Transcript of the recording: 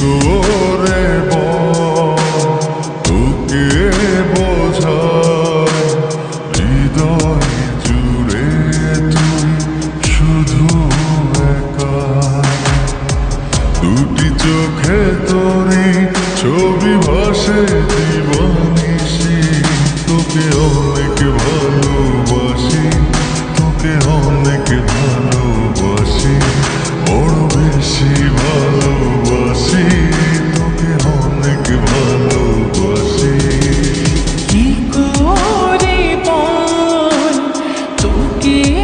করে তোকে বোঝায় হৃদয় জুড়ে তুই শুধু একা। দুটি চোখে তোরই ছবি ভাসে দিবানিশি, তোকে অনেক ভালোবাসি, তোকে অনেক ভালোবাসি, বড় বেশি ভালোবাসি, তোকে অনেক ভালোবাসি। কি করে বল তোকে